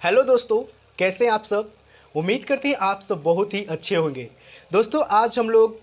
Hello दोस्तों, कैसे हैं आप सब। उम्मीद करते हैं आप सब बहुत ही अच्छे होंगे। दोस्तों, आज हम लोग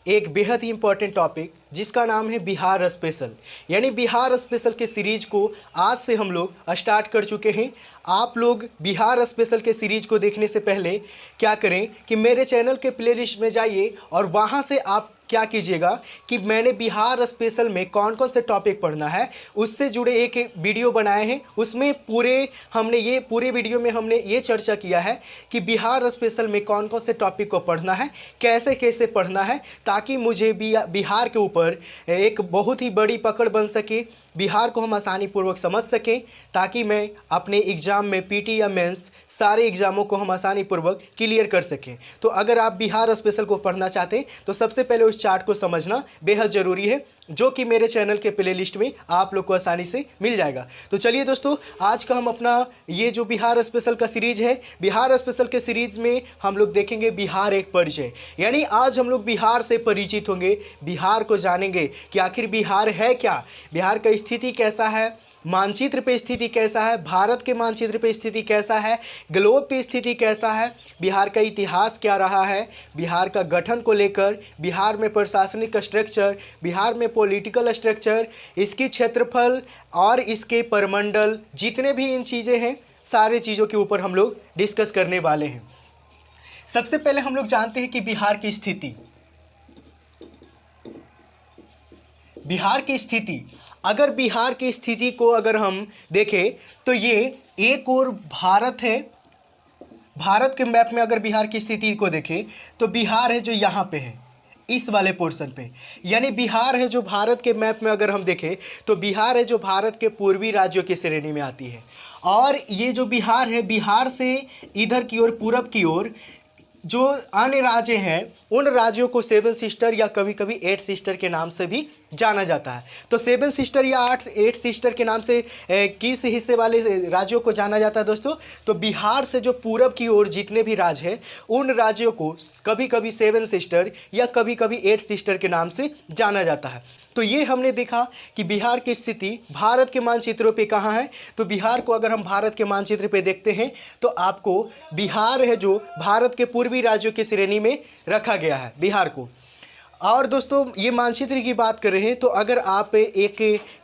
एक बेहद ही इम्पॉर्टेंट टॉपिक जिसका नाम है बिहार स्पेशल, यानी बिहार स्पेशल के सीरीज को आज से हम लोग स्टार्ट कर चुके हैं। आप लोग बिहार स्पेशल के सीरीज को देखने से पहले क्या करें कि मेरे चैनल के प्लेलिस्ट में जाइए और वहां से आप क्या कीजिएगा कि मैंने बिहार स्पेशल में कौन कौन से टॉपिक पढ़ना है उससे जुड़े एक वीडियो बनाए हैं। उसमें पूरे वीडियो में हमने ये चर्चा किया है कि बिहार स्पेशल में कौन कौन से टॉपिक को पढ़ना है, कैसे कैसे पढ़ना है, ताकि मुझे बिहार के ऊपर एक बहुत ही बड़ी पकड़ बन सके, बिहार को हम आसानी पूर्वक समझ सकें, ताकि मैं अपने एग्ज़ाम में पीटी या मेंस सारे एग्ज़ामों को हम आसानी पूर्वक क्लियर कर सकें। तो अगर आप बिहार स्पेशल को पढ़ना चाहते हैं तो सबसे पहले उस चार्ट को समझना बेहद ज़रूरी है, जो कि मेरे चैनल के प्लेलिस्ट में आप लोग को आसानी से मिल जाएगा। तो चलिए दोस्तों, आज का हम अपना ये जो बिहार स्पेशल का सीरीज़ है, बिहार स्पेशल के सीरीज़ में हम लोग देखेंगे बिहार एक परिचय, यानी आज हम लोग बिहार से परिचित होंगे, बिहार को जानेंगे कि आखिर बिहार है क्या, बिहार का स्थिति कैसा है, मानचित्र पे स्थिति कैसा है, भारत के मानचित्र पे स्थिति कैसा है, ग्लोब पे स्थिति कैसा है, बिहार का इतिहास क्या रहा है, बिहार का गठन को लेकर, बिहार में प्रशासनिक स्ट्रक्चर, बिहार में पॉलिटिकल स्ट्रक्चर, इसकी क्षेत्रफल और इसके परमंडल, जितने भी इन चीज़ें हैं सारे चीज़ों के ऊपर हम लोग डिस्कस करने वाले हैं। सबसे पहले हम लोग जानते हैं कि बिहार की स्थिति, अगर बिहार की स्थिति को अगर हम देखें तो ये एक और भारत है। भारत के मैप में अगर बिहार की स्थिति को देखें तो बिहार है जो यहाँ पे है, इस वाले पोर्शन पे, यानी बिहार है जो भारत के मैप में अगर हम देखें तो बिहार है जो भारत के पूर्वी राज्यों की श्रेणी में आती है। और ये जो बिहार है, बिहार से इधर की ओर पूरब की ओर जो अन्य राज्य हैं उन राज्यों को सेवन सिस्टर या कभी कभी एट सिस्टर के नाम से भी जाना जाता है। तो सेवन सिस्टर या एट सिस्टर के नाम से किस हिस्से वाले राज्यों को जाना जाता है दोस्तों? तो बिहार से जो पूरब की ओर जितने भी राज्य हैं उन राज्यों को कभी कभी सेवन सिस्टर या कभी कभी एट सिस्टर के नाम से जाना जाता है। तो ये हमने देखा कि बिहार की स्थिति भारत के मानचित्रों पे कहाँ है। तो बिहार को अगर हम भारत के मानचित्र पे देखते हैं तो आपको बिहार है जो भारत के पूर्वी राज्यों की श्रेणी में रखा गया है बिहार को। और दोस्तों, ये मानचित्र की बात कर रहे हैं तो अगर आप एक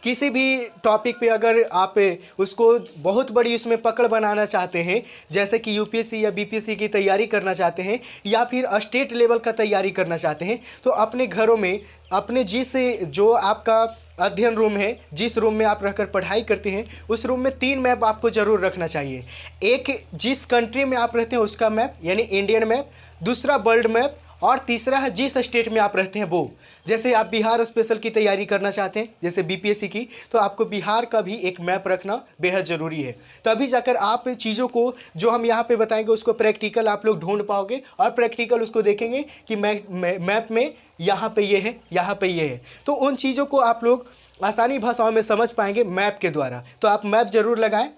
किसी भी टॉपिक पे अगर आप उसको बहुत बड़ी उसमें पकड़ बनाना चाहते हैं, जैसे कि यूपीएससी या बीपीएससी की तैयारी करना चाहते हैं या फिर स्टेट लेवल का तैयारी करना चाहते हैं, तो अपने घरों में अपने जो आपका अध्ययन रूम है, जिस रूम में आप रहकर पढ़ाई करते हैं, उस रूम में 3 मैप आपको ज़रूर रखना चाहिए। एक जिस कंट्री में आप रहते हैं उसका मैप यानी इंडियन मैप, दूसरा वर्ल्ड मैप, और तीसरा है जिस स्टेट में आप रहते हैं वो। जैसे आप बिहार स्पेशल की तैयारी करना चाहते हैं जैसे बीपीएससी की, तो आपको बिहार का भी एक मैप रखना बेहद ज़रूरी है। तभी जाकर आप चीज़ों को जो हम यहाँ पे बताएंगे उसको प्रैक्टिकल आप लोग ढूंढ पाओगे और प्रैक्टिकल उसको देखेंगे कि मैप में यहाँ पे ये है, यहाँ पे ये है। तो उन चीज़ों को आप लोग आसानी भाषाओं में समझ पाएंगे मैप के द्वारा। तो आप मैप ज़रूर लगाएं,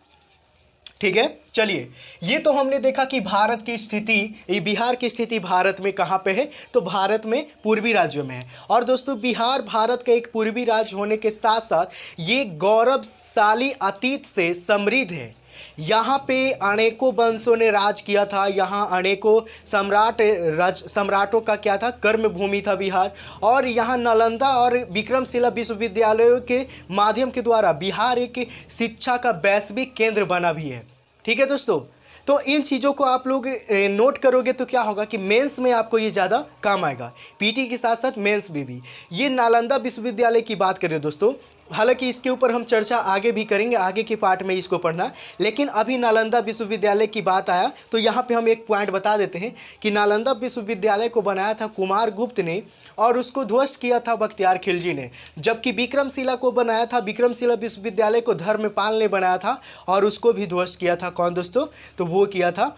ठीक है। चलिए, ये तो हमने देखा कि भारत की स्थिति, ये बिहार की स्थिति भारत में कहाँ पे है, तो भारत में पूर्वी राज्यों में है। और दोस्तों, बिहार भारत का एक पूर्वी राज्य होने के साथ साथ ये गौरवशाली अतीत से समृद्ध है। यहाँ पे अनेकों वंशों ने राज किया था, यहाँ अनेकों सम्राटों का क्या था, कर्म भूमि था बिहार। और यहाँ नालंदा और विक्रमशिला विश्वविद्यालयों के माध्यम के द्वारा बिहार एक शिक्षा का वैश्विक केंद्र बना भी है। ठीक है दोस्तों, तो इन चीज़ों को आप लोग नोट करोगे तो क्या होगा कि मेंस में आपको ये ज़्यादा काम आएगा, पीटी के साथ साथ मेंस में भी। ये नालंदा विश्वविद्यालय की बात करें दोस्तों, हालांकि इसके ऊपर हम चर्चा आगे भी करेंगे, आगे के पार्ट में इसको पढ़ना, लेकिन अभी नालंदा विश्वविद्यालय की बात आया तो यहाँ पे हम एक पॉइंट बता देते हैं कि नालंदा विश्वविद्यालय को बनाया था कुमार गुप्त ने और उसको ध्वस्त किया था बख्तियार खिलजी ने, जबकि विक्रमशिला को बनाया था, विक्रमशिला विश्वविद्यालय को धर्मपाल ने बनाया था और उसको भी ध्वस्त किया था। कौन दोस्तों? तो वो किया था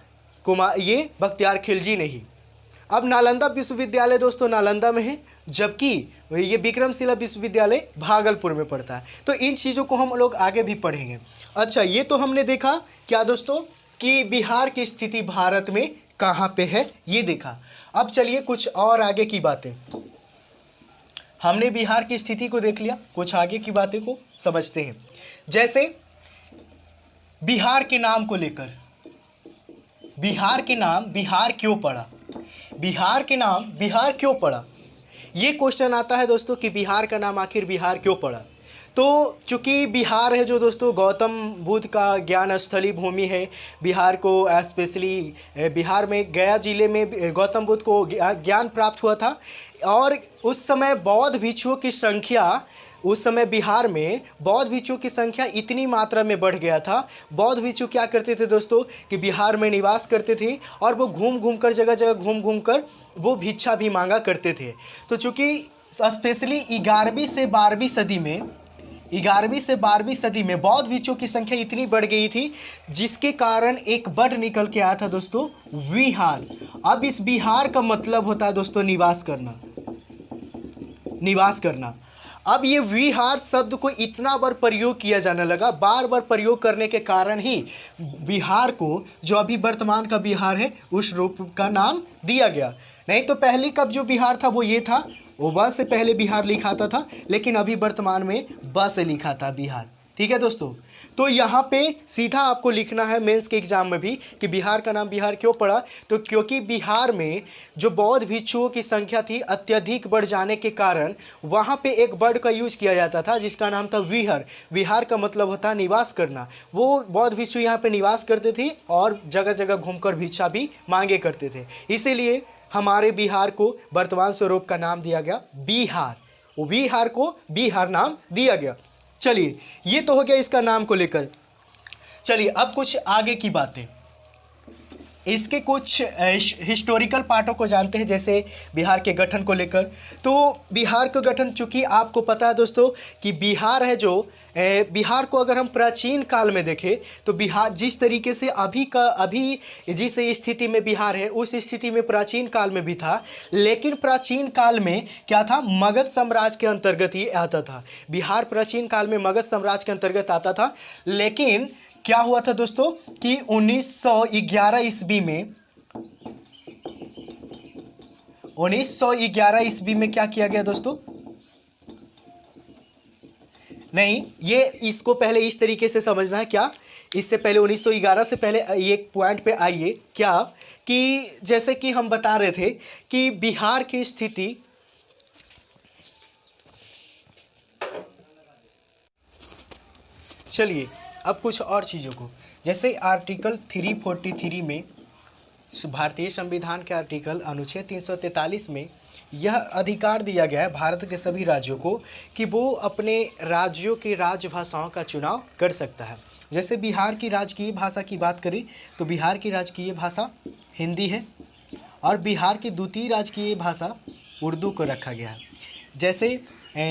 ये बख्तियार खिलजी ने ही। अब नालंदा विश्वविद्यालय दोस्तों नालंदा में है, जबकि ये विक्रमशिला विश्वविद्यालय भागलपुर में पड़ता है। तो इन चीज़ों को हम लोग आगे भी पढ़ेंगे। अच्छा, ये तो हमने देखा क्या दोस्तों कि बिहार की स्थिति भारत में कहाँ पे है, ये देखा। अब चलिए कुछ और आगे की बातें, हमने बिहार की स्थिति को देख लिया, कुछ आगे की बातें को समझते हैं। जैसे बिहार के नाम को लेकर, बिहार के नाम बिहार क्यों पड़ा, बिहार के नाम बिहार क्यों पड़ा, ये क्वेश्चन आता है दोस्तों कि बिहार का नाम आखिर बिहार क्यों पड़ा। तो चूँकि बिहार है जो दोस्तों गौतम बुद्ध का ज्ञान स्थली भूमि है, बिहार को स्पेशली बिहार में गया जिले में गौतम बुद्ध को ज्ञान प्राप्त हुआ था। और उस समय बौद्ध भिक्षुओं की संख्या, उस समय बिहार में बौद्ध भिक्षुओं की संख्या इतनी मात्रा में बढ़ गया था। बौद्ध भिक्षु क्या करते थे दोस्तों कि बिहार में निवास करते थे और वो घूम घूम कर, जगह जगह घूम घूम कर वो भिक्षा भी मांगा करते थे। तो चूँकि स्पेशली 11वीं से 12वीं सदी में, 11वीं से 12वीं सदी में बौद्ध भिक्षुओं की संख्या इतनी बढ़ गई थी, जिसके कारण एक वर्ड निकल के आया था दोस्तों, विहार। अब इस बिहार का मतलब होता है दोस्तों निवास करना, निवास करना। अब ये विहार शब्द को इतना बार प्रयोग किया जाने लगा, बार बार प्रयोग करने के कारण ही बिहार को, जो अभी वर्तमान का बिहार है, उस रूप का नाम दिया गया। नहीं तो पहले कब जो बिहार था वो ये था, वो ब से पहले बिहार लिखाता था, लेकिन अभी वर्तमान में ब से लिखा था बिहार। ठीक है दोस्तों, तो यहाँ पे सीधा आपको लिखना है मेंस के एग्जाम में भी कि बिहार का नाम बिहार क्यों पड़ा। तो क्योंकि बिहार में जो बौद्ध भिक्षुओं की संख्या थी अत्यधिक बढ़ जाने के कारण वहाँ पे एक वर्ड का यूज किया जाता था जिसका नाम था विहार। विहार का मतलब होता है निवास करना। वो बौद्ध भिक्षु यहाँ पे निवास करते थे और जगह जगह घूमकर भिक्षा भी मांगे करते थे, इसीलिए हमारे बिहार को वर्तमान स्वरूप का नाम दिया गया बिहार। वो बिहार को बिहार नाम दिया गया। चलिए, ये तो हो गया इसका नाम को लेकर। चलिए अब कुछ आगे की बातें, इसके कुछ हिस्टोरिकल पार्टों को जानते हैं, जैसे बिहार के गठन को लेकर। तो बिहार का गठन, चूँकि आपको पता है दोस्तों कि बिहार है जो बिहार को अगर हम प्राचीन काल में देखें तो बिहार जिस तरीके से अभी जिस स्थिति में बिहार है उस स्थिति में प्राचीन काल में भी था। लेकिन प्राचीन काल में क्या था, मगध साम्राज्य के अंतर्गत ही आता था। बिहार प्राचीन काल में मगध साम्राज्य के अंतर्गत आता था। लेकिन क्या हुआ था दोस्तों कि 1911 ईस्वी में, 1911 ईस्वी में क्या किया गया दोस्तों, नहीं, ये इसको पहले इस तरीके से समझना है। क्या, इससे पहले 1911 से पहले एक पॉइंट पे आइए, क्या कि जैसे कि हम बता रहे थे कि बिहार की स्थिति, चलिए अब कुछ और चीज़ों को, जैसे आर्टिकल 343 में, भारतीय संविधान के आर्टिकल अनुच्छेद 343 में यह अधिकार दिया गया है भारत के सभी राज्यों को कि वो अपने राज्यों की राजभाषाओं का चुनाव कर सकता है। जैसे बिहार की राजकीय भाषा की बात करें तो बिहार की राजकीय भाषा हिंदी है और बिहार की द्वितीय राजकीय भाषा उर्दू को रखा गया है। जैसे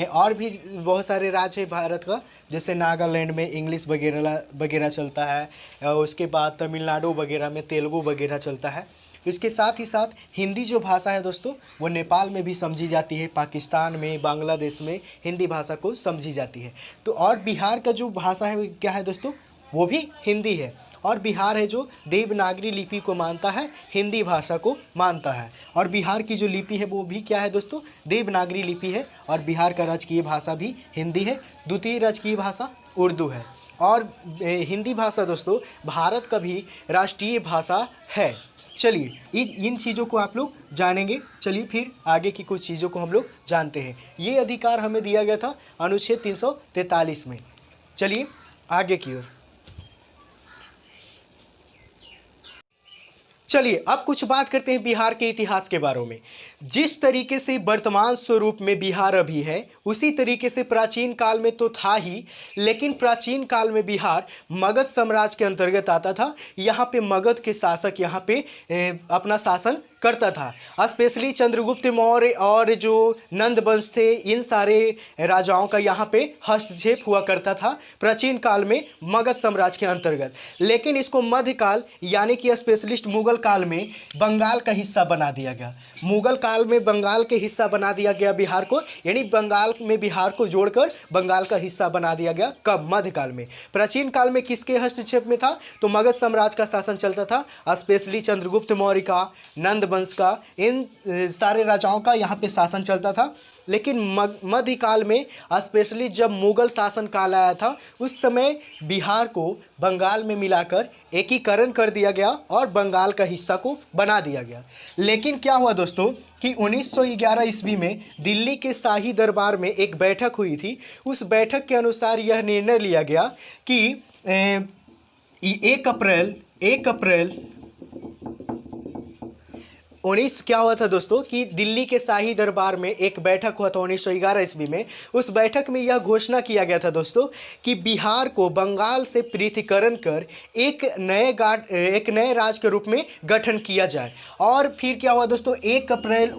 और भी बहुत सारे राज्य है भारत का, जैसे नागालैंड में इंग्लिश वगैरह चलता है, उसके बाद तमिलनाडु वगैरह में तेलुगु वगैरह चलता है। इसके साथ ही साथ हिंदी जो भाषा है दोस्तों वो नेपाल में भी समझी जाती है, पाकिस्तान में, बांग्लादेश में हिंदी भाषा को समझी जाती है। तो और बिहार का जो भाषा है क्या है दोस्तों, वो भी हिंदी है। और बिहार है जो देवनागरी लिपि को मानता है, हिंदी भाषा को मानता है। और बिहार की जो लिपि है वो भी क्या है दोस्तों, देवनागरी लिपि है। और बिहार का राजकीय भाषा भी हिंदी है, द्वितीय राजकीय भाषा उर्दू है। और हिंदी भाषा दोस्तों भारत का भी राष्ट्रीय भाषा है। चलिए इन चीज़ों को आप लोग जानेंगे। चलिए फिर आगे की कुछ चीज़ों को हम लोग जानते हैं। ये अधिकार हमें दिया गया था अनुच्छेद 343 में। चलिए आगे की ओर। चलिए अब कुछ बात करते हैं बिहार के इतिहास के बारे में। जिस तरीके से वर्तमान स्वरूप में बिहार अभी है उसी तरीके से प्राचीन काल में तो था ही, लेकिन प्राचीन काल में बिहार मगध साम्राज्य के अंतर्गत आता था। यहाँ पे मगध के शासक यहाँ पे अपना शासन करता था। स्पेशली चंद्रगुप्त मौर्य और जो नंद वंश थे, इन सारे राजाओं का यहाँ पे हस्तक्षेप हुआ करता था प्राचीन काल में मगध साम्राज्य के अंतर्गत। लेकिन इसको मध्यकाल यानी कि स्पेशलिस्ट मुगल काल में बंगाल का हिस्सा बना दिया गया। मुगल काल में बंगाल के हिस्सा बना दिया गया बिहार को, यानी बंगाल में बिहार को जोड़कर बंगाल का हिस्सा बना दिया गया। कब? मध्यकाल में। प्राचीन काल में किसके हस्तक्षेप में था? तो मगध साम्राज्य का शासन चलता था, स्पेशली चंद्रगुप्त मौर्य का, नंद वंश का, इन सारे राजाओं का यहाँ पे शासन चलता था। लेकिन मध्यकाल में स्पेशली जब मुगल शासन काल आया था उस समय बिहार को बंगाल में मिलाकर एकीकरण कर दिया गया और बंगाल का हिस्सा को बना दिया गया। लेकिन क्या हुआ दोस्तों कि 1911 ईस्वी में दिल्ली के शाही दरबार में एक बैठक हुई थी। उस बैठक के अनुसार यह निर्णय लिया गया कि 1 अप्रैल 19 क्या हुआ था दोस्तों कि दिल्ली के शाही दरबार में एक बैठक हुआ था 1911 ईस्वी में। उस बैठक में यह घोषणा किया गया था दोस्तों कि बिहार को बंगाल से पृथक्करण कर एक नए राज्य के रूप में गठन किया जाए। और फिर क्या हुआ दोस्तों 1 अप्रैल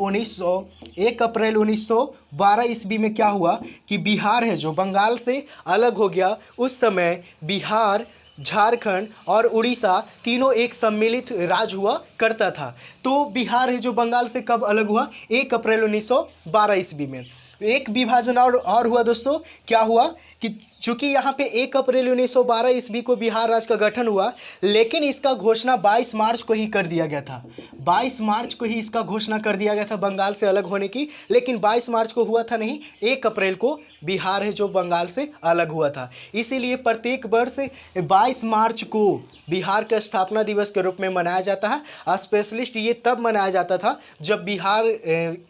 1912 ईस्वी में क्या हुआ कि बिहार है जो बंगाल से अलग हो गया। उस समय बिहार, झारखंड और उड़ीसा तीनों एक सम्मिलित राज्य हुआ करता था। तो बिहार है जो बंगाल से कब अलग हुआ 1 अप्रैल 1912 ईस्वी में। एक विभाजन और हुआ दोस्तों, क्या हुआ कि चूंकि यहाँ पे 1 अप्रैल 1912 ईस्वी को बिहार राज्य का गठन हुआ, लेकिन इसका घोषणा 22 मार्च को ही कर दिया गया था। 22 मार्च को ही इसका घोषणा कर दिया गया था बंगाल से अलग होने की, लेकिन 22 मार्च को हुआ था नहीं, 1 अप्रैल को बिहार है जो बंगाल से अलग हुआ था। इसीलिए प्रत्येक वर्ष 22 मार्च को बिहार का स्थापना दिवस के रूप में मनाया जाता है। स्पेशलिस्ट ये तब मनाया जाता था जब बिहार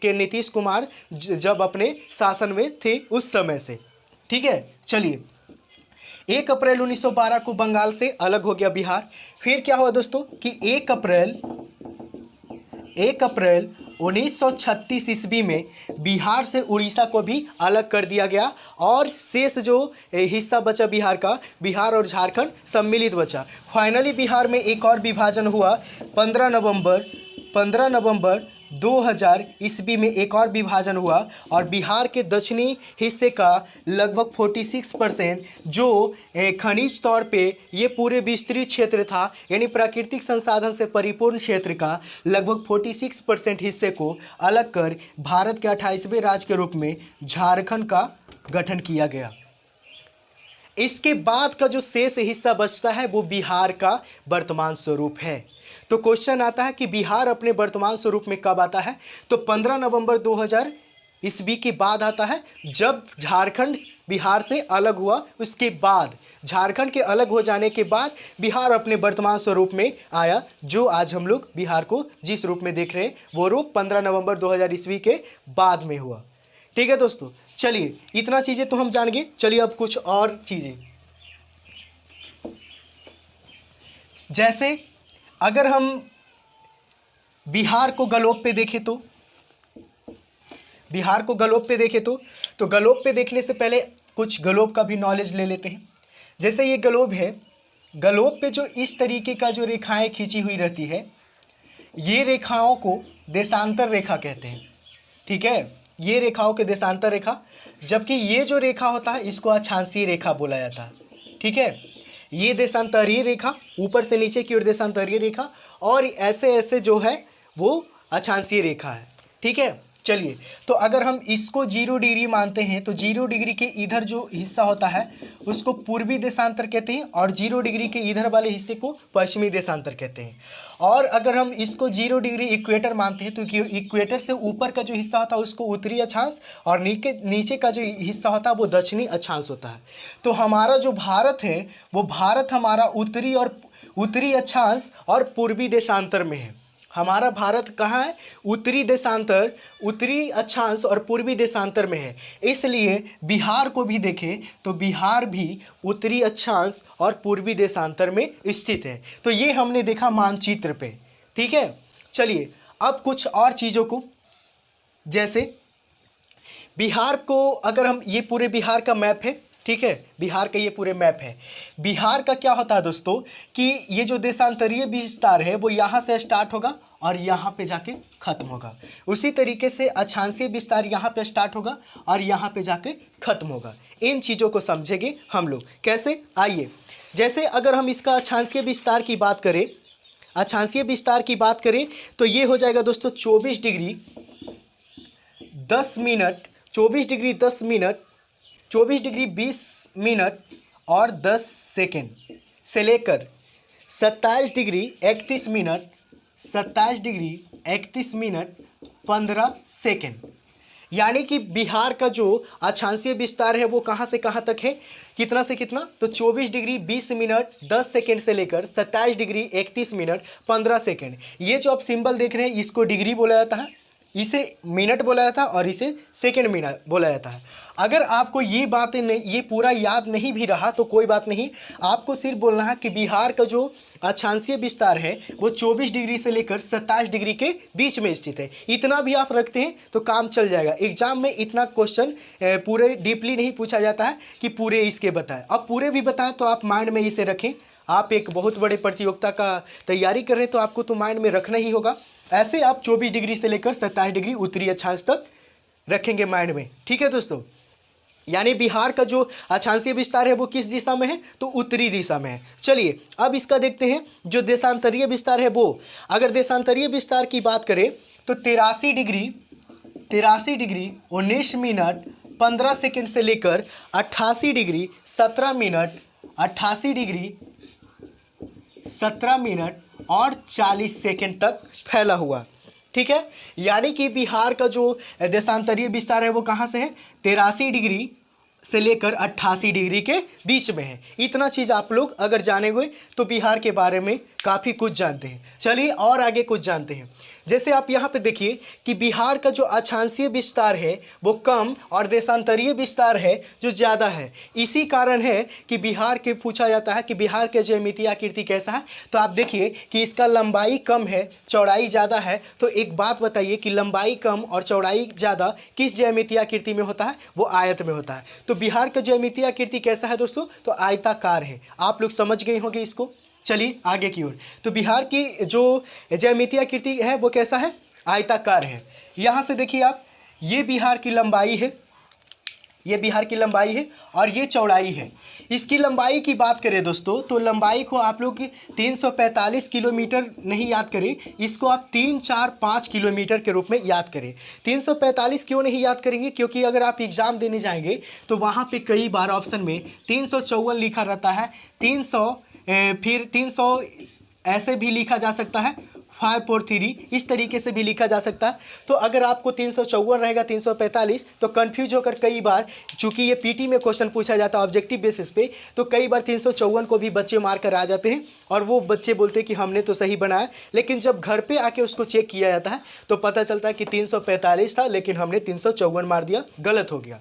के नीतीश कुमार जब अपने शासन में थे उस समय से। ठीक है, चलिए 1 अप्रैल 1912 को बंगाल से अलग हो गया बिहार। फिर क्या हुआ दोस्तों कि 1 अप्रैल 1936 ईस्वी में बिहार से उड़ीसा को भी अलग कर दिया गया और शेष जो हिस्सा बचा बिहार का, बिहार और झारखंड सम्मिलित बचा। फाइनली बिहार में एक और विभाजन हुआ 15 नवंबर 2000 ईस्वी में एक और विभाजन हुआ और बिहार के दक्षिणी हिस्से का लगभग 46% जो खनिज तौर पे ये पूरे विस्तृत क्षेत्र था, यानी प्राकृतिक संसाधन से परिपूर्ण क्षेत्र का लगभग 46% हिस्से को अलग कर भारत के 28वें राज्य के रूप में झारखंड का गठन किया गया। इसके बाद का जो शेष हिस्सा बचता है वो बिहार का वर्तमान स्वरूप है। तो क्वेश्चन आता है कि बिहार अपने वर्तमान स्वरूप में कब आता है, तो 15 नवंबर 2000 ईस्वी के बाद आता है, जब झारखंड बिहार से अलग हुआ। उसके बाद झारखंड के अलग हो जाने के बाद बिहार अपने वर्तमान स्वरूप में आया, जो आज हम लोग बिहार को जिस रूप में देख रहे हैं वो रूप 15 नवंबर 2000 ईस्वी के बाद में हुआ। ठीक है दोस्तों, चलिए इतना चीज़ें तो हम जान गए। चलिए अब कुछ और चीज़ें, जैसे अगर हम बिहार को ग्लोब पे देखें तो ग्लोब पे देखने से पहले कुछ ग्लोब का भी नॉलेज ले लेते हैं। जैसे ये ग्लोब है, ग्लोब पे जो इस तरीके का जो रेखाएं खींची हुई रहती है, ये रेखाओं को देशांतर रेखा कहते हैं। ठीक है, ये रेखाओं के देशांतर रेखा, जबकि ये जो रेखा होता है इसको अक्षांशीय रेखा बोला जाता है। ठीक है, ये देशांतरीय रेखा, ऊपर से नीचे की ओर देशांतरीय रेखा, और ऐसे ऐसे जो है वो अक्षांशीय रेखा है। ठीक है, चलिए तो अगर हम इसको 0 डिग्री मानते हैं तो 0 डिग्री के इधर जो हिस्सा होता है उसको पूर्वी देशांतर कहते हैं और 0 डिग्री के इधर वाले हिस्से को पश्चिमी देशांतर कहते हैं। और अगर हम इसको 0 डिग्री इक्वेटर मानते हैं तो इक्वेटर से ऊपर का जो हिस्सा होता है उसको उत्तरी अक्षांश और नीचे का जो हिस्सा होता है वो दक्षिणी अक्षांश होता है। तो हमारा जो भारत है वो भारत हमारा उत्तरी अक्षांश और पूर्वी देशांतर में है। हमारा भारत कहाँ है? उत्तरी अक्षांश और पूर्वी देशांतर में है। इसलिए बिहार को भी देखें तो बिहार भी उत्तरी अक्षांश और पूर्वी देशांतर में स्थित है। तो ये हमने देखा मानचित्र पे। ठीक है, चलिए अब कुछ और चीज़ों को, जैसे बिहार को अगर हम, ये पूरे बिहार का मैप है। ठीक है, बिहार का ये पूरे मैप है। बिहार का क्या होता है दोस्तों कि ये जो देशांतरीय विस्तार है वो यहाँ से स्टार्ट होगा और यहाँ पे जाके खत्म होगा। उसी तरीके से अक्षांशीय विस्तार यहाँ पे स्टार्ट होगा और यहाँ पे जाके खत्म होगा। इन चीज़ों को समझेंगे हम लोग कैसे, आइए। जैसे अगर हम इसका अक्षांशीय विस्तार की बात करें तो ये हो जाएगा दोस्तों 24 डिग्री 10 मिनट 24 डिग्री 20 मिनट और 10 सेकेंड से लेकर 27 degree 31 minute 27 degree 31 minute 15 second. यानी कि बिहार का जो अक्षांशीय विस्तार है वो कहाँ से कहाँ तक है, कितना से कितना, तो 24 डिग्री 20 मिनट 10 सेकेंड से लेकर 27 डिग्री 31 मिनट 15 सेकेंड। ये जो आप सिंबल देख रहे हैं इसको डिग्री बोला जाता है, इसे मिनट बोला जाता है और इसे सेकेंड मिनट बोला जाता है। अगर आपको ये बातें नहीं, ये पूरा याद नहीं भी रहा तो कोई बात नहीं, आपको सिर्फ बोलना है कि बिहार का जो अक्षांशीय विस्तार है वो 24 डिग्री से लेकर 27 डिग्री के बीच में स्थित है। इतना भी आप रखते हैं तो काम चल जाएगा। एग्जाम में इतना क्वेश्चन पूरे डीपली नहीं पूछा जाता है कि पूरे इसके बताएं। अब पूरे भी बताएं तो आप माइंड में इसे रखें। आप एक बहुत बड़े प्रतियोगिता का तैयारी कर रहे हैं तो आपको तो माइंड में रखना ही होगा। ऐसे आप 24 डिग्री से लेकर 27 डिग्री उत्तरी अक्षांश तक रखेंगे माइंड में। ठीक है दोस्तों, यानी बिहार का जो अक्षांशीय विस्तार है वो किस दिशा में है, तो उत्तरी दिशा में है। चलिए अब इसका देखते हैं जो देशांतरीय विस्तार है वो। अगर देशांतरीय विस्तार की बात करें तो 83 डिग्री 19 मिनट 15 सेकेंड से लेकर 88 डिग्री 17 मिनट और 40 सेकेंड तक फैला हुआ। ठीक है, यानी कि बिहार का जो देशांतरीय विस्तार है वो कहाँ से है, 83 डिग्री से लेकर 88 डिग्री के बीच में है। इतना चीज़ आप लोग अगर जाने हुए तो बिहार के बारे में काफ़ी कुछ जानते हैं। चलिए और आगे कुछ जानते हैं। जैसे आप यहाँ पे देखिए कि बिहार का जो अक्षांशीय विस्तार है वो कम और देशांतरीय विस्तार है जो ज़्यादा है। इसी कारण है कि बिहार के पूछा जाता है कि बिहार के ज्यामितीय आकृति कैसा है, तो आप देखिए कि इसका लंबाई कम है चौड़ाई ज़्यादा है। तो एक बात बताइए कि लंबाई कम और चौड़ाई ज़्यादा किस ज्यामितीय आकृति में होता है, वो आयत में होता है। तो बिहार का ज्यामितीय आकृति कैसा है दोस्तों, तो आयताकार है। आप लोग समझ गए होंगे इसको। चलिए आगे की ओर। तो बिहार की जो ज्यामितीय आकृति है वो कैसा है, आयताकार है। यहाँ से देखिए आप, ये बिहार की लंबाई है, ये बिहार की लंबाई है और ये चौड़ाई है। इसकी लंबाई की बात करें दोस्तों तो लंबाई को आप लोग 345 किलोमीटर नहीं याद करें, इसको आप 3, 4, 5 किलोमीटर के रूप में याद करें। 345 क्यों नहीं याद करेंगे, क्योंकि अगर आप एग्ज़ाम देने जाएंगे तो वहाँ पे कई बार ऑप्शन में 354 लिखा रहता है, 300 फिर 300 ऐसे भी लिखा जा सकता है, 543 इस तरीके से भी लिखा जा सकता है। तो अगर आपको 354 रहेगा 345 तो कंफ्यूज होकर कई बार, चूंकि ये पीटी में क्वेश्चन पूछा जाता है ऑब्जेक्टिव बेसिस पे, तो कई बार 354 को भी बच्चे मार कर आ जाते हैं और वो बच्चे बोलते हैं कि हमने तो सही बनाया, लेकिन जब घर पे आके उसको चेक किया जाता है तो पता चलता है कि 345 था लेकिन हमने 354 मार दिया, गलत हो गया।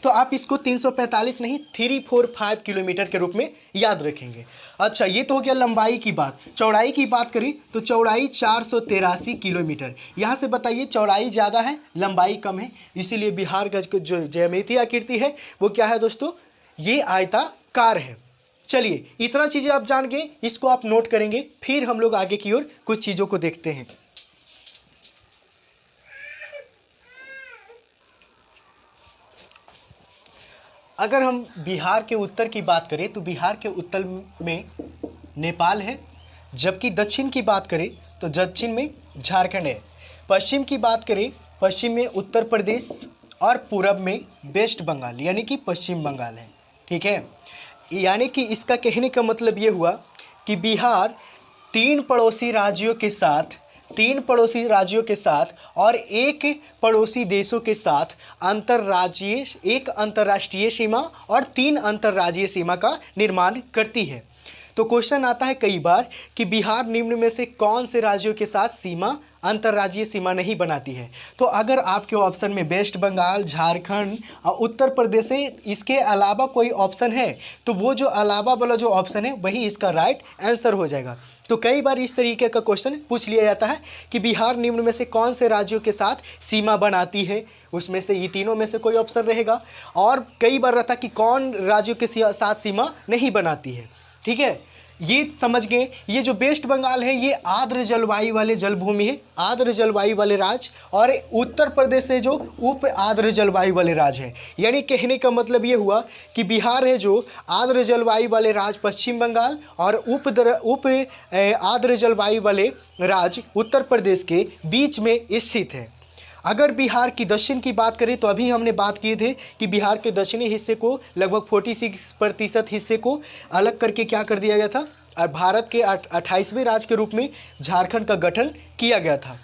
तो आप इसको 345 नहीं 345 किलोमीटर के रूप में याद रखेंगे। अच्छा, ये तो हो गया लंबाई की बात। चौड़ाई की बात करें तो चौड़ाई 483 किलोमीटर। यहाँ से बताइए चौड़ाई ज़्यादा है लंबाई कम है, इसीलिए बिहार का जो ज्यामितीय आकृति है वो क्या है दोस्तों, ये आयताकार है। चलिए इतना चीज़ें आप जान गए, इसको आप नोट करेंगे। फिर हम लोग आगे की ओर कुछ चीज़ों को देखते हैं। अगर हम बिहार के उत्तर की बात करें तो बिहार के उत्तर में नेपाल है, जबकि दक्षिण की बात करें तो दक्षिण में झारखंड है। पश्चिम की बात करें, पश्चिम में उत्तर प्रदेश और पूरब में वेस्ट बंगाल यानी कि पश्चिम बंगाल है। ठीक है, यानी कि इसका कहने का मतलब ये हुआ कि बिहार तीन पड़ोसी राज्यों के साथ और एक पड़ोसी देशों के साथ एक अंतर्राष्ट्रीय सीमा और 3 अंतर्राज्यीय सीमा का निर्माण करती है। तो क्वेश्चन आता है कई बार कि बिहार निम्न में से कौन से राज्यों के साथ अंतर्राज्यीय सीमा नहीं बनाती है। तो अगर आपके ऑप्शन में वेस्ट बंगाल, झारखंड और उत्तर प्रदेश है, इसके अलावा कोई ऑप्शन है तो वो जो अलावा वाला जो ऑप्शन है वही इसका राइट आंसर हो जाएगा। तो कई बार इस तरीके का क्वेश्चन पूछ लिया जाता है कि बिहार निम्न में से कौन से राज्यों के साथ सीमा बनाती है, उसमें से ये तीनों में से कोई ऑप्शन रहेगा। और कई बार रहता कि कौन राज्यों के साथ सीमा नहीं बनाती है। ठीक है, ये समझ गए। ये जो वेस्ट बंगाल है ये आर्द्र जलवायु वाले जलभूमि है, आर्द्र जलवायु वाले राज्य, और उत्तर प्रदेश से जो उप आर्द्र जलवायु वाले राज्य है। यानी कहने का मतलब ये हुआ कि बिहार है जो आर्द्र जलवायु वाले राज्य पश्चिम बंगाल और उप आर्द्र जलवायु वाले राज्य उत्तर प्रदेश के बीच में स्थित है। अगर बिहार की दक्षिण की बात करें तो अभी हमने बात किए थे कि बिहार के दक्षिणी हिस्से को लगभग 46% हिस्से को अलग करके क्या कर दिया गया था और भारत के 28वें राज्य के रूप में झारखंड का गठन किया गया था।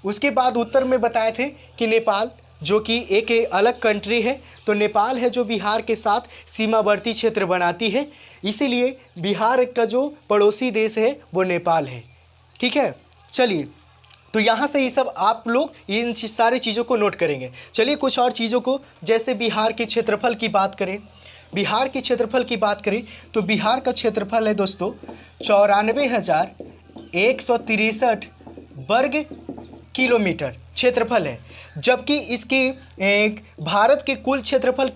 उसके बाद उत्तर में बताए थे कि नेपाल जो कि एक अलग कंट्री है, तो नेपाल है जो बिहार के साथ सीमावर्ती क्षेत्र बनाती है, इसीलिए बिहार का जो पड़ोसी देश है वो नेपाल है। ठीक है, चलिए तो यहाँ से ये सब आप लोग इन सारी चीज़ों को नोट करेंगे। चलिए कुछ और चीज़ों को, जैसे बिहार के क्षेत्रफल की बात करें, बिहार के क्षेत्रफल की बात करें तो बिहार का क्षेत्रफल है दोस्तों 94,163 वर्ग किलोमीटर क्षेत्रफल है। जबकि इसकी भारत के कुल क्षेत्रफल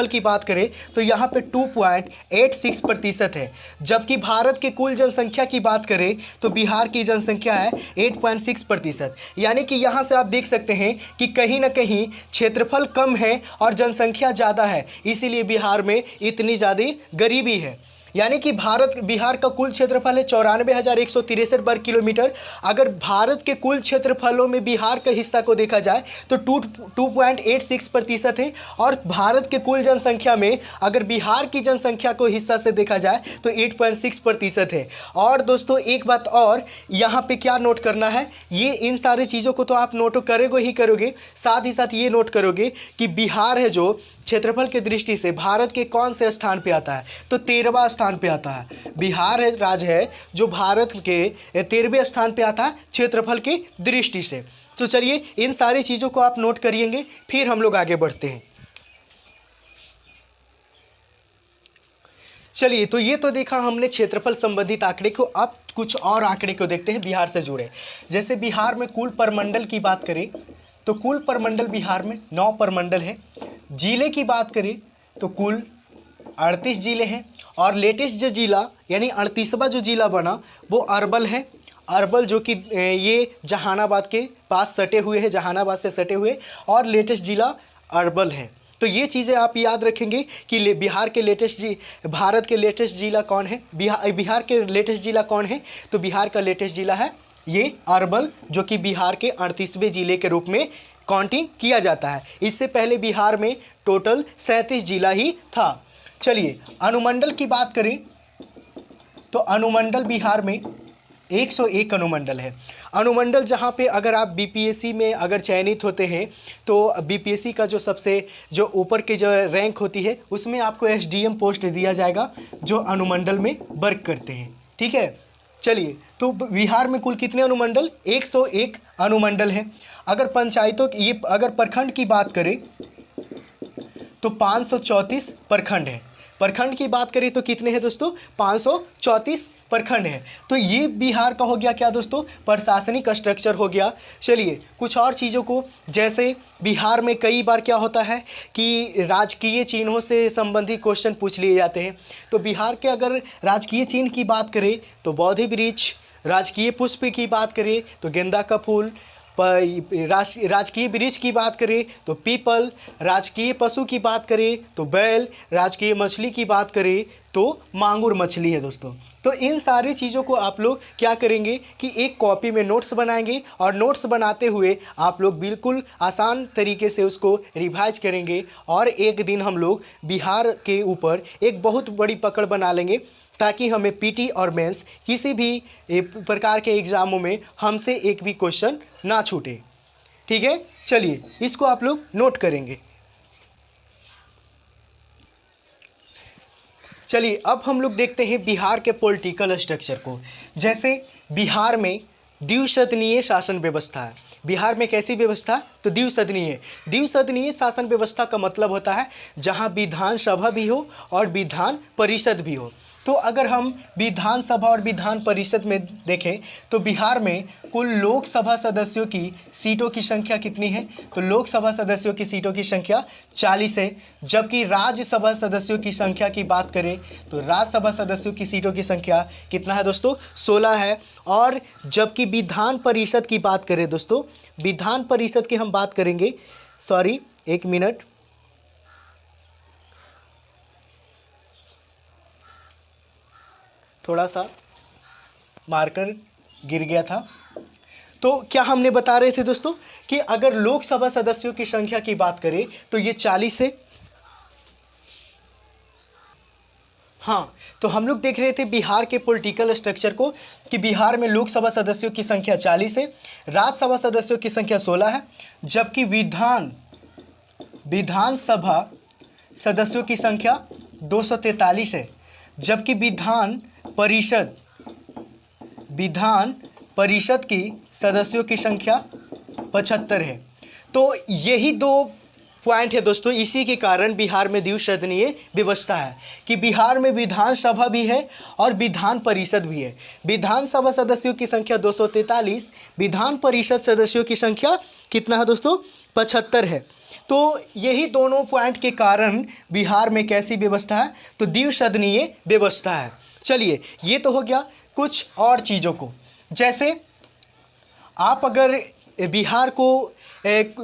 की बात करें तो यहाँ पे 2.86% है। जबकि भारत के कुल जनसंख्या की बात करें तो बिहार की जनसंख्या है 8.6%। यानी कि यहाँ से आप देख सकते हैं कि कहीं ना कहीं क्षेत्रफल कम है और जनसंख्या ज़्यादा है, इसीलिए बिहार में इतनी ज़्यादा गरीबी है। यानी कि बिहार का कुल क्षेत्रफल है 94,163 वर्ग किलोमीटर। अगर भारत के कुल क्षेत्रफलों में बिहार का हिस्सा को देखा जाए तो 2.86% है, और भारत के कुल जनसंख्या में अगर बिहार की जनसंख्या को हिस्सा से देखा जाए तो 8.6% है। और दोस्तों एक बात और यहाँ पे क्या नोट करना है, ये इन सारी चीज़ों को तो आप नोट करोगे ही करोगे, साथ ही साथ ये नोट करोगे कि बिहार है जो क्षेत्रफल की दृष्टि से भारत के कौन से स्थान पे आता है, तो 13वां स्थान पे आता है। बिहार है राज्य है जो भारत के 13वें स्थान पे आता है क्षेत्रफल की दृष्टि से। तो चलिए इन सारी चीज़ों को आप नोट करिएंगे, फिर हम लोग आगे बढ़ते हैं। चलिए तो ये तो देखा हमने क्षेत्रफल संबंधित आंकड़े को। अब कुछ और आंकड़े को देखते हैं बिहार से जुड़े। जैसे बिहार में कुल प्रमंडल की बात करें तो कुल प्रमंडल बिहार में 9 प्रमंडल है। जिले की बात करें तो कुल 38 जिले हैं, और लेटेस्ट जो जिला यानी 38वां जो जिला बना वो अरवल है। अरवल जो कि ये जहानाबाद के पास सटे हुए हैं, जहानाबाद से सटे हुए, और लेटेस्ट जिला अरवल है। तो ये चीज़ें आप याद रखेंगे कि बिहार के भारत के लेटेस्ट जिला कौन है, बिहार के लेटेस्ट जिला कौन है, तो बिहार का लेटेस्ट जिला है ये अरवल, जो कि बिहार के 38वें जिले के रूप में काउंटिंग किया जाता है। इससे पहले बिहार में टोटल 37 जिला ही था। चलिए अनुमंडल की बात करें तो अनुमंडल बिहार में 101 अनुमंडल है। अनुमंडल जहाँ पे अगर आप बीपीएससी में अगर चयनित होते हैं तो बीपीएससी का जो सबसे जो ऊपर की जो रैंक होती है उसमें आपको एसडीएम पोस्ट दिया जाएगा जो अनुमंडल में वर्क करते हैं। ठीक है, चलिए तो बिहार में कुल कितने अनुमंडल, 101 अनुमंडल है। अगर पंचायतों की ये अगर प्रखंड की बात करें तो 534 प्रखंड है। प्रखंड की बात करें तो कितने हैं दोस्तों, 534 प्रखंड है। तो ये बिहार का हो गया क्या दोस्तों, प्रशासनिक स्ट्रक्चर हो गया। चलिए कुछ और चीज़ों को, जैसे बिहार में कई बार क्या होता है कि राजकीय चिन्हों से संबंधित क्वेश्चन पूछ लिए जाते हैं। तो बिहार के अगर राजकीय चिन्ह की बात करें तो बोधि वृक्ष, राजकीय पुष्प की बात करें तो गेंदा का फूल, राजकीय वृक्ष की बात करें तो पीपल, राजकीय पशु की बात करें तो बैल, राजकीय मछली की बात करें तो मांगुर मछली है दोस्तों। तो इन सारी चीज़ों को आप लोग क्या करेंगे कि एक कॉपी में नोट्स बनाएंगे, और नोट्स बनाते हुए आप लोग बिल्कुल आसान तरीके से उसको रिवाइज करेंगे, और एक दिन हम लोग बिहार के ऊपर एक बहुत बड़ी पकड़ बना लेंगे, ताकि हमें पीटी और मेंस किसी भी प्रकार के एग्ज़ामों में हमसे एक भी क्वेश्चन ना छूटे। ठीक है, चलिए इसको आप लोग नोट करेंगे। चलिए अब हम लोग देखते हैं बिहार के पॉलिटिकल स्ट्रक्चर को। जैसे बिहार में द्विसदनीय शासन व्यवस्था है। बिहार में कैसी व्यवस्था, तो द्विसदनीय। द्विसदनीय शासन व्यवस्था का मतलब होता है जहां विधानसभा भी हो और विधान परिषद भी हो। तो अगर हम विधानसभा और विधान परिषद में देखें तो बिहार में कुल लोकसभा सदस्यों की सीटों की संख्या कितनी है, तो लोकसभा सदस्यों की सीटों की संख्या 40 है। जबकि राज्यसभा सदस्यों की संख्या की बात करें तो राज्यसभा सदस्यों की सीटों की संख्या कितना है दोस्तों, 16 है। और जबकि विधान परिषद की बात करें दोस्तों, विधान परिषद की हम बात करेंगे, सॉरी एक मिनट, थोड़ा सा मार्कर गिर गया था। तो क्या हमने बता रहे थे दोस्तों कि अगर लोकसभा सदस्यों की संख्या की बात करें तो ये 40 है। हाँ, तो हम लोग देख रहे थे बिहार के पॉलिटिकल स्ट्रक्चर को कि बिहार में लोकसभा सदस्यों की संख्या 40 है, राज्यसभा सदस्यों की संख्या 16 है, जबकि विधानसभा सदस्यों की संख्या 243 है, जबकि विधान परिषद की सदस्यों की संख्या 75 है। तो यही दो पॉइंट है दोस्तों, इसी के कारण बिहार में द्विसदनीय व्यवस्था है कि बिहार में विधानसभा भी है और विधान परिषद भी है। विधानसभा सदस्यों की संख्या 243, विधान परिषद सदस्यों की संख्या कितना है दोस्तों? 75 है। तो यही दोनों पॉइंट के कारण बिहार में कैसी व्यवस्था है? तो द्विसदनीय व्यवस्था है। चलिए, ये तो हो गया कुछ और चीज़ों को। जैसे आप अगर बिहार को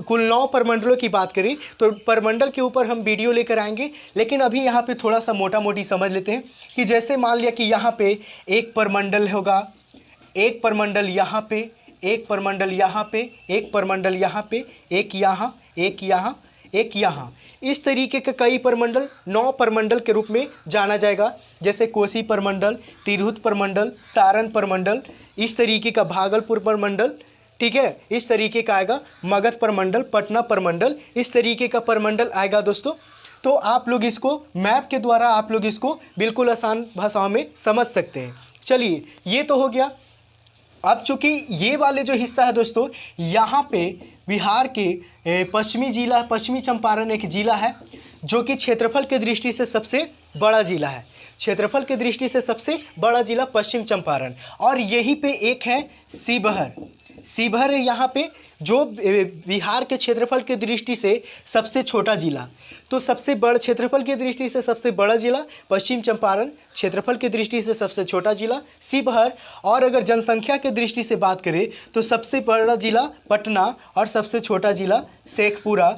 कुल 9 प्रमंडलों की बात करें तो प्रमंडल के ऊपर हम वीडियो लेकर आएंगे, लेकिन अभी यहाँ पे थोड़ा सा मोटा मोटी समझ लेते हैं कि जैसे मान लिया कि यहाँ पे एक प्रमंडल होगा, एक प्रमंडल यहाँ पे, एक प्रमंडल यहाँ पे, एक प्रमंडल यहाँ पे, एक यहाँ, एक यहाँ, एक यहाँ, इस तरीके के कई प्रमंडल 9 प्रमंडल के रूप में जाना जाएगा। जैसे कोसी प्रमंडल, तिरहुत प्रमंडल, सारण प्रमंडल, इस तरीके का भागलपुर प्रमंडल, ठीक है, इस तरीके का आएगा मगध प्रमंडल, पटना प्रमंडल, इस तरीके का प्रमंडल आएगा दोस्तों। तो आप लोग इसको मैप के द्वारा आप लोग इसको बिल्कुल आसान भाषाओं में समझ सकते हैं। चलिए, ये तो हो गया। अब चूँकि ये वाले जो हिस्सा है दोस्तों, यहाँ पे बिहार के पश्चिमी चंपारण एक ज़िला है जो कि क्षेत्रफल की दृष्टि से सबसे बड़ा ज़िला है। क्षेत्रफल की दृष्टि से सबसे बड़ा ज़िला पश्चिम चंपारण, और यहीं पे एक है शिवहर है यहाँ पे, जो बिहार के क्षेत्रफल की दृष्टि से सबसे छोटा ज़िला। तो सबसे बड़ा क्षेत्रफल की दृष्टि से सबसे बड़ा ज़िला पश्चिम चंपारण, क्षेत्रफल की दृष्टि से सबसे छोटा ज़िला शिवहर, और अगर जनसंख्या की दृष्टि से बात करें तो सबसे बड़ा ज़िला पटना और सबसे छोटा ज़िला शेखपुरा,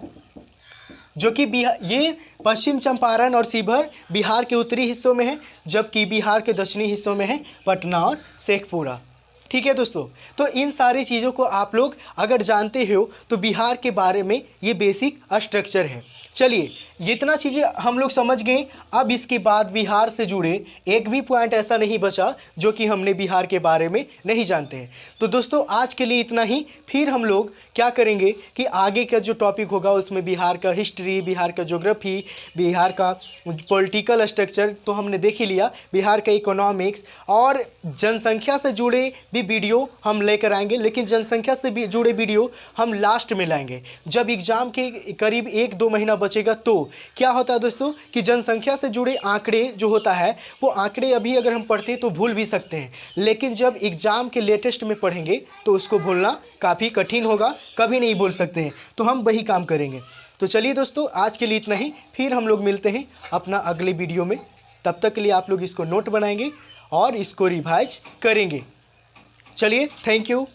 जो कि ये पश्चिम चंपारण और शिवहर बिहार के उत्तरी हिस्सों में है, जबकि बिहार के दक्षिणी हिस्सों में है पटना और शेखपुरा। ठीक है दोस्तों, तो इन सारी चीज़ों को आप लोग अगर जानते हो तो बिहार के बारे में ये बेसिक स्ट्रक्चर है। चलिए, इतना चीज़ें हम लोग समझ गए। अब इसके बाद बिहार से जुड़े एक भी पॉइंट ऐसा नहीं बचा जो कि हमने बिहार के बारे में नहीं जानते हैं। तो दोस्तों, आज के लिए इतना ही। फिर हम लोग क्या करेंगे कि आगे का जो टॉपिक होगा उसमें बिहार का हिस्ट्री, बिहार का ज्योग्राफी, बिहार का पॉलिटिकल स्ट्रक्चर तो हमने देख ही लिया, बिहार का इकोनॉमिक्स और जनसंख्या से जुड़े भी वीडियो हम लेकर आएंगे, लेकिन जनसंख्या से भी जुड़े वीडियो हम लास्ट में लाएंगे जब एग्ज़ाम के करीब 1-2 महीना बचेगा। तो क्या होता है दोस्तों कि जनसंख्या से जुड़े आंकड़े जो होता है वो आंकड़े अभी अगर हम पढ़ते हैं तो भूल भी सकते हैं, लेकिन जब एग्ज़ाम के लेटेस्ट में पढ़ेंगे तो उसको भूलना काफ़ी कठिन होगा, कभी नहीं भूल सकते हैं। तो हम वही काम करेंगे। तो चलिए दोस्तों, आज के लिए इतना ही। फिर हम लोग मिलते हैं अपना अगले वीडियो में। तब तक के लिए आप लोग इसको नोट बनाएंगे और इसको रिवाइज करेंगे। चलिए, थैंक यू।